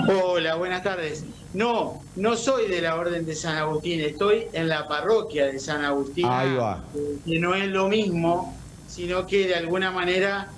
Hola, buenas tardes. No, no soy de la Orden de San Agustín, estoy en la parroquia de San Agustín, Ahí va. que no es lo mismo, sino que de alguna manera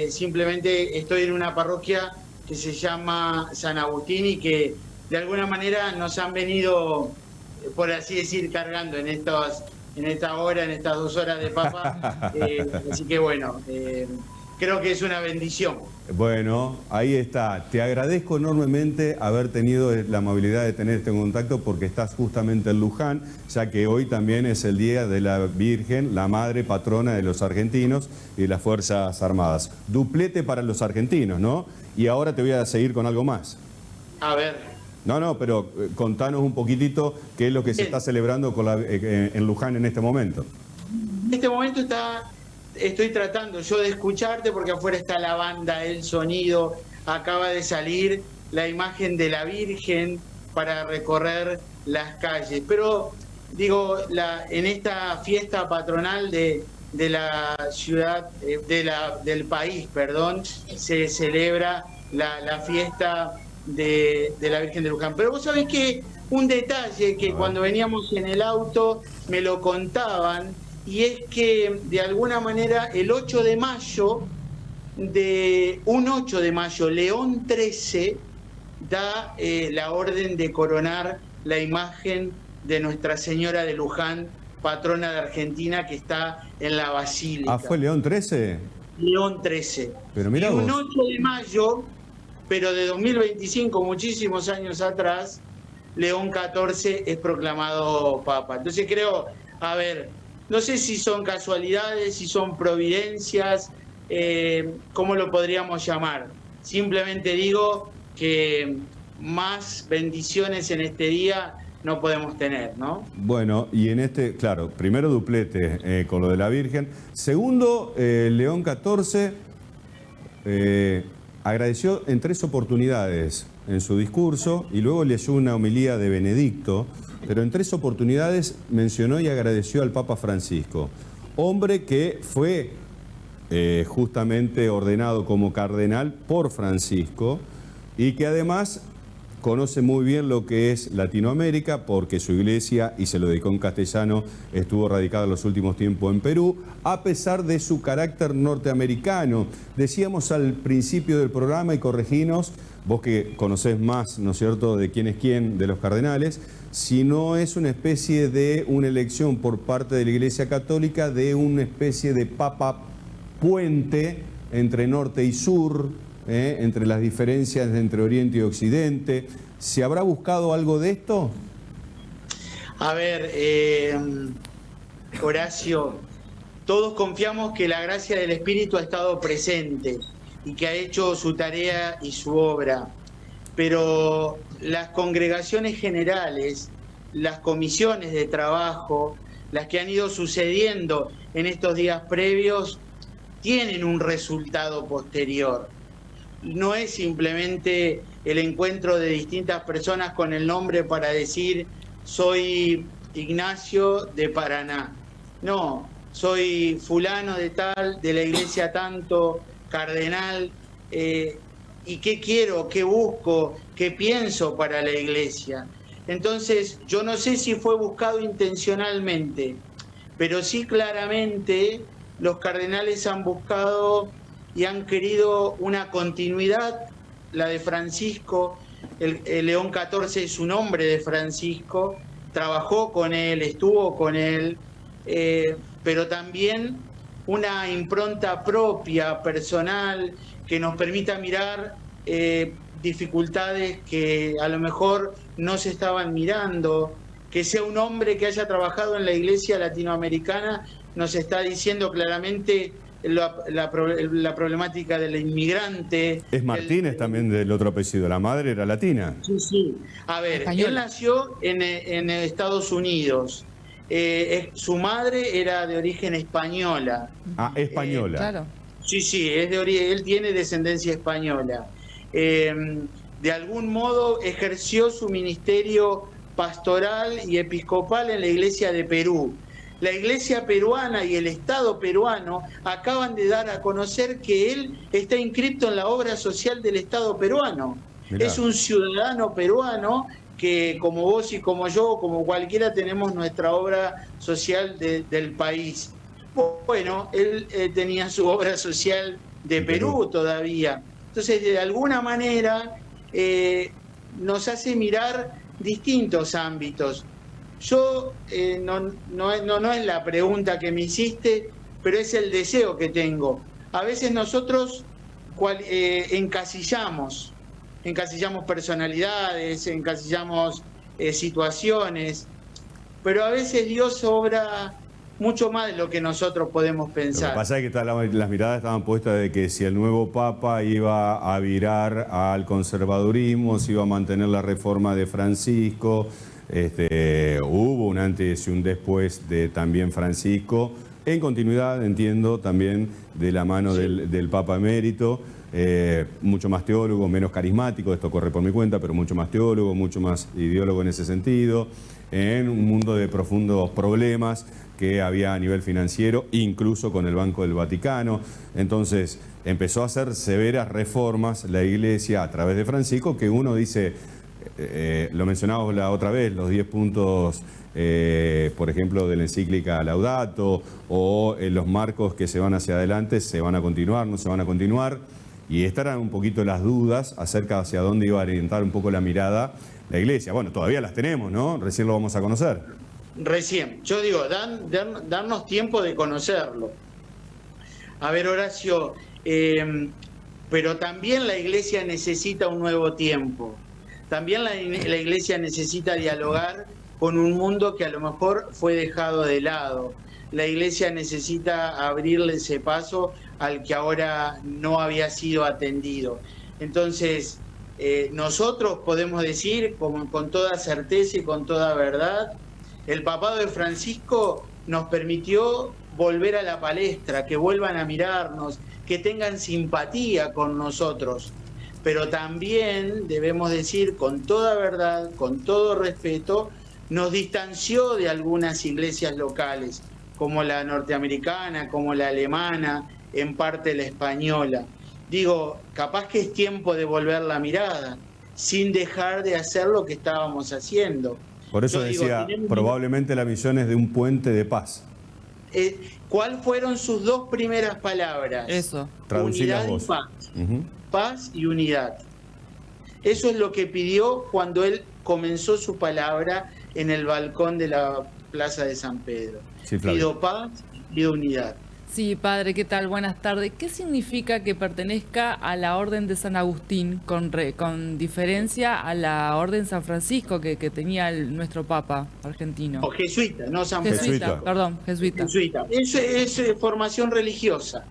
simplemente estoy en una parroquia que se llama San Agustín y que de alguna manera nos han venido, por así decir, cargando en esta hora, en estas 2 horas de papa. Así que bueno, creo que es una bendición. Bueno, ahí está. Te agradezco enormemente haber tenido la amabilidad de tener este contacto porque estás justamente en Luján, ya que hoy también es el Día de la Virgen, la madre patrona de los argentinos y de las Fuerzas Armadas. Duplete para los argentinos, ¿no? Y ahora te voy a seguir con algo más. A ver. No, pero contanos un poquitito qué es lo que se está celebrando en Luján en este momento. En este momento estoy tratando yo de escucharte porque afuera está la banda, el sonido, acaba de salir la imagen de la Virgen para recorrer las calles. Pero digo, en esta fiesta patronal de la ciudad, del país, perdón, se celebra la fiesta de la Virgen de Luján. Pero vos sabés que un detalle que cuando veníamos en el auto me lo contaban, y es que de alguna manera el 8 de mayo, un 8 de mayo, León XIII da la orden de coronar la imagen de Nuestra Señora de Luján, patrona de Argentina, que está en la Basílica. Ah, ¿fue León XIII? León XIII. Pero mirá y un vos. 8 de mayo, pero de 2025, muchísimos años atrás, León XIV es proclamado Papa. Entonces creo, a ver, no sé si son casualidades, si son providencias, ¿cómo lo podríamos llamar? Simplemente digo que más bendiciones en este día no podemos tener, ¿no? Bueno, y en este, claro, primero duplete con lo de la Virgen. Segundo, León XIV agradeció en 3 oportunidades en su discurso y luego leyó una homilía de Benedicto, pero en 3 oportunidades mencionó y agradeció al Papa Francisco, hombre que fue justamente ordenado como cardenal por Francisco y que además conoce muy bien lo que es Latinoamérica porque su iglesia, y se lo dedicó en castellano, estuvo radicada en los últimos tiempos en Perú, a pesar de su carácter norteamericano. Decíamos al principio del programa, y correginos, vos que conocés más, ¿no es cierto?, de quién es quién de los cardenales, si no es una especie de una elección por parte de la Iglesia Católica de una especie de papa puente entre norte y sur, entre las diferencias entre Oriente y Occidente. ¿Se habrá buscado algo de esto? A ver, Horacio, todos confiamos que la gracia del Espíritu ha estado presente y que ha hecho su tarea y su obra, pero las congregaciones generales, las comisiones de trabajo, las que han ido sucediendo en estos días previos, tienen un resultado posterior. No es simplemente el encuentro de distintas personas con el nombre para decir soy Ignacio de Paraná. No, soy fulano de tal, de la iglesia tanto, cardenal, y qué quiero, qué busco, qué pienso para la iglesia. Entonces, yo no sé si fue buscado intencionalmente, pero sí claramente los cardenales han buscado y han querido una continuidad, la de Francisco. El León XIV es un hombre de Francisco, trabajó con él, estuvo con él, pero también una impronta propia, personal, que nos permita mirar dificultades que a lo mejor no se estaban mirando, que sea un hombre que haya trabajado en la iglesia latinoamericana, nos está diciendo claramente la problemática del inmigrante. Es Martínez también del otro apellido, la madre era latina. Sí, sí. A ver, española. Él nació en Estados Unidos. Su madre era de origen española. Ah, española. Claro. Sí, él tiene descendencia española. De algún modo ejerció su ministerio pastoral y episcopal en la iglesia de Perú. La iglesia peruana y el Estado peruano acaban de dar a conocer que él está inscripto en la obra social del Estado peruano. Mirá. Es un ciudadano peruano que, como vos y como yo, como cualquiera, tenemos nuestra obra social del país. Bueno, él tenía su obra social de Perú todavía. Entonces, de alguna manera, nos hace mirar distintos ámbitos. Yo, no es la pregunta que me hiciste, pero es el deseo que tengo. A veces nosotros encasillamos personalidades, encasillamos situaciones, pero a veces Dios obra mucho más de lo que nosotros podemos Lo pensar. que pasa es que las miradas estaban puestas de que si el nuevo Papa iba a virar al conservadurismo, si iba a mantener la reforma de Francisco, hubo un antes y un después de también Francisco, en continuidad, entiendo, también de la mano del Papa emérito, mucho más teólogo, menos carismático, esto corre por mi cuenta, pero mucho más teólogo, mucho más ideólogo en ese sentido, en un mundo de profundos problemas que había a nivel financiero, incluso con el Banco del Vaticano. Entonces empezó a hacer severas reformas la Iglesia a través de Francisco, que uno dice, lo mencionábamos la otra vez, los 10 puntos, por ejemplo, de la encíclica Laudato, o los marcos que se van hacia adelante, ¿se van a continuar, no se van a continuar? Y estas eran un poquito las dudas acerca hacia dónde iba a orientar un poco la mirada la Iglesia. Bueno, todavía las tenemos, ¿no? Recién lo vamos a conocer. Recién, yo digo, darnos tiempo de conocerlo. A ver, Horacio, pero también la Iglesia necesita un nuevo tiempo. También la Iglesia necesita dialogar con un mundo que a lo mejor fue dejado de lado. La Iglesia necesita abrirle ese paso al que ahora no había sido atendido. Entonces, nosotros podemos decir con toda certeza y con toda verdad, el papado de Francisco nos permitió volver a la palestra, que vuelvan a mirarnos, que tengan simpatía con nosotros. Pero también debemos decir con toda verdad, con todo respeto, nos distanció de algunas iglesias locales, como la norteamericana, como la alemana, en parte la española. Digo, capaz que es tiempo de volver la mirada, sin dejar de hacer lo que estábamos haciendo. Por eso decía, probablemente la misión es de un puente de paz. ¿Cuáles fueron sus dos primeras palabras? Eso. Unidad y paz. Paz y unidad. Eso es lo que pidió cuando él comenzó su palabra en el balcón de la Plaza de San Pedro. Sí, pido paz, pido unidad. Sí, padre, ¿qué tal? Buenas tardes. ¿Qué significa que pertenezca a la Orden de San Agustín, con diferencia a la Orden San Francisco que tenía nuestro Papa argentino? O jesuita, no San Jesuita, Francisco. perdón, jesuita. Jesuita. Es formación religiosa.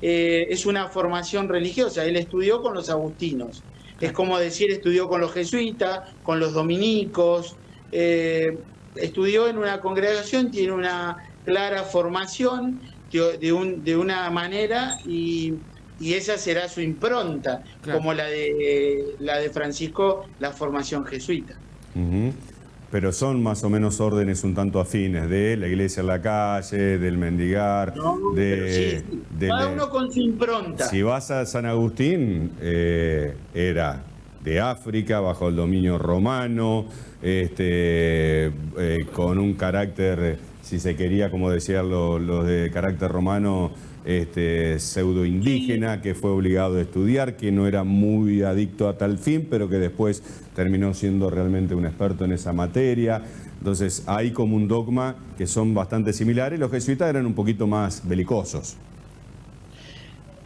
Es una formación religiosa. Él estudió con los agustinos. Es como decir, estudió con los jesuitas, con los dominicos. Estudió en una congregación, tiene una clara formación de una manera y esa será su impronta, claro, como la de Francisco, la formación jesuita. Pero son más o menos órdenes un tanto afines, de la iglesia en la calle, del mendigar, sí. Cada uno con su impronta. Si vas a San Agustín, era de África, bajo el dominio romano, con un carácter, si se quería, como decían los de carácter romano, pseudo indígena, que fue obligado a estudiar, que no era muy adicto a tal fin, pero que después terminó siendo realmente un experto en esa materia. Entonces hay como un dogma que son bastante similares. Los jesuitas eran un poquito más belicosos.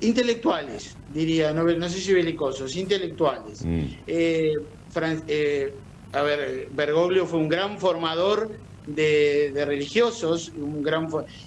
Intelectuales, diría, no sé si belicosos, intelectuales. Bergoglio fue un gran formador de religiosos,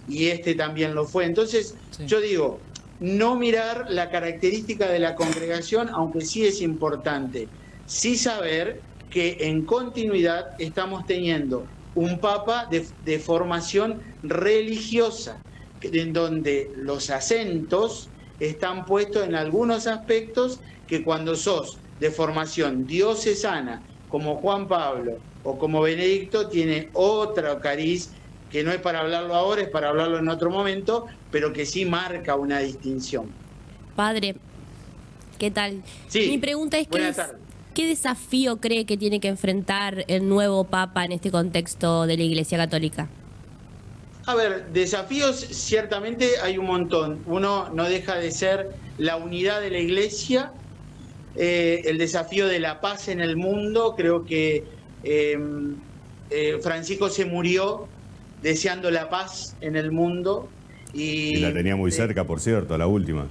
y también lo fue. Entonces, sí, yo digo, no mirar la característica de la congregación, aunque sí es importante, sí saber que en continuidad estamos teniendo un papa de formación religiosa, en donde los acentos están puestos en algunos aspectos que cuando sos de formación diocesana, como Juan Pablo o como Benedicto, tiene otro cariz que no es para hablarlo ahora, es para hablarlo en otro momento, pero que sí marca una distinción. Padre, ¿qué tal? Sí, mi pregunta es, ¿qué qué desafío cree que tiene que enfrentar el nuevo Papa en este contexto de la Iglesia Católica? A ver, desafíos ciertamente hay un montón. Uno no deja de ser la unidad de la Iglesia, el desafío de la paz en el mundo. Creo que Francisco se murió deseando la paz en el mundo. Y la tenía muy cerca, por cierto, a la última.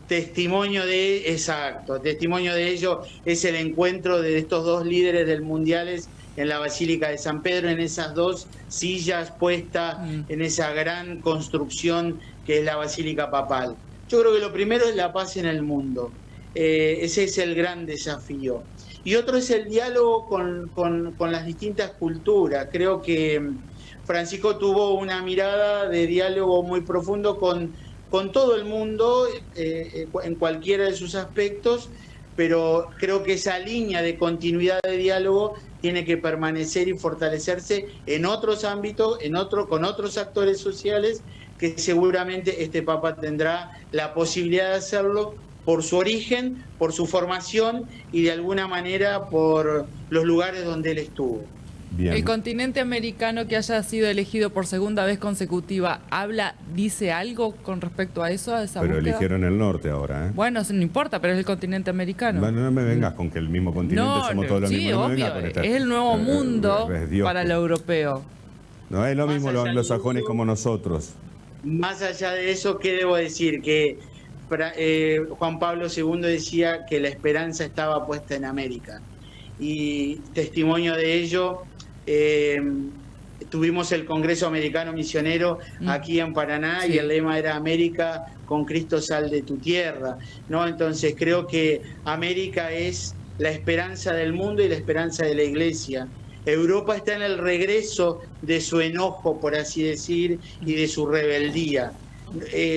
Testimonio de ello es el encuentro de estos dos líderes del mundiales en la Basílica de San Pedro, en esas dos sillas puestas en esa gran construcción que es la Basílica Papal. Yo creo que lo primero es la paz en el mundo. Ese es el gran desafío. Y otro es el diálogo con las distintas culturas. Creo que Francisco tuvo una mirada de diálogo muy profundo con todo el mundo, en cualquiera de sus aspectos, pero creo que esa línea de continuidad de diálogo tiene que permanecer y fortalecerse en otros ámbitos, con otros actores sociales, que seguramente este Papa tendrá la posibilidad de hacerlo por su origen, por su formación y de alguna manera por los lugares donde él estuvo. Bien. El continente americano que haya sido elegido por segunda vez consecutiva, dice algo con respecto a eso, a esa Pero búsqueda? eligieron el norte ahora, ¿eh? Bueno, eso no importa, pero es el continente americano. Bueno, no me vengas con que el mismo continente somos todos los sí, mismos. No me vengas obvio, con esta- es el nuevo mundo es Dios. para el europeo. No es lo Más mismo los allá de anglosajones eso, como nosotros. Más allá de eso, ¿qué debo decir? Que Juan Pablo II decía que la esperanza estaba puesta en América. Y testimonio de ello, tuvimos el Congreso Americano Misionero aquí en Paraná, Sí. y el lema era América, con Cristo sal de tu tierra, ¿no? Entonces creo que América es la esperanza del mundo y la esperanza de la Iglesia. Europa está en el regreso de su enojo, por así decir, y de su rebeldía.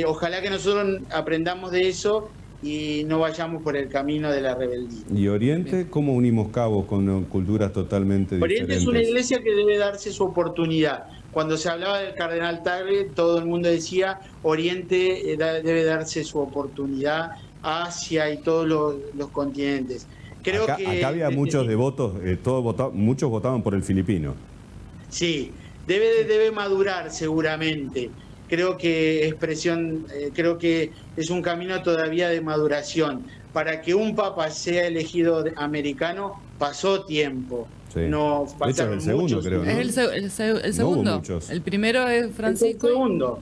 Ojalá que nosotros aprendamos de eso y no vayamos por el camino de la rebeldía. ¿Y Oriente? ¿Cómo unimos cabos con culturas totalmente Oriente diferentes? es una iglesia que debe darse su oportunidad. Cuando se hablaba del cardenal Tagle, todo el mundo decía Oriente debe darse su oportunidad, Asia y todos los continentes. Creo acá, que acá había muchos devotos, muchos votaban por el filipino. Sí, debe madurar seguramente. Creo que creo que es un camino todavía de maduración. Para que un papa sea elegido americano, pasó tiempo. Sí. No De hecho, es pasaron el segundo, muchos. creo, ¿no? Es el segundo. muchos. El primero es Francisco. Es el segundo.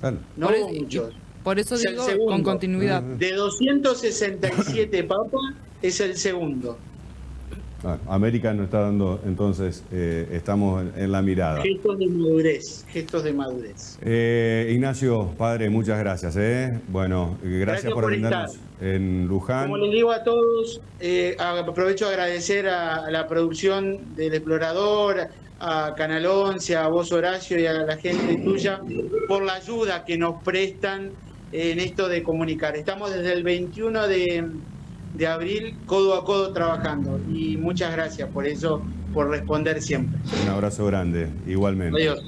Claro. No Por hubo eso- muchos. Por eso Es el digo segundo. con continuidad. De 267 papas, es el segundo. Ah, América nos está dando, entonces, estamos en la mirada. Gestos de madurez, gestos de madurez. Ignacio, padre, muchas gracias. Bueno, gracias por por atendernos en Luján. Como les digo a todos, aprovecho a agradecer a la producción del Explorador, a Canal 11, a vos Horacio y a la gente tuya por la ayuda que nos prestan en esto de comunicar. Estamos desde el 21 de abril codo a codo trabajando y muchas gracias por eso, por responder siempre. Un abrazo grande, igualmente. Adiós.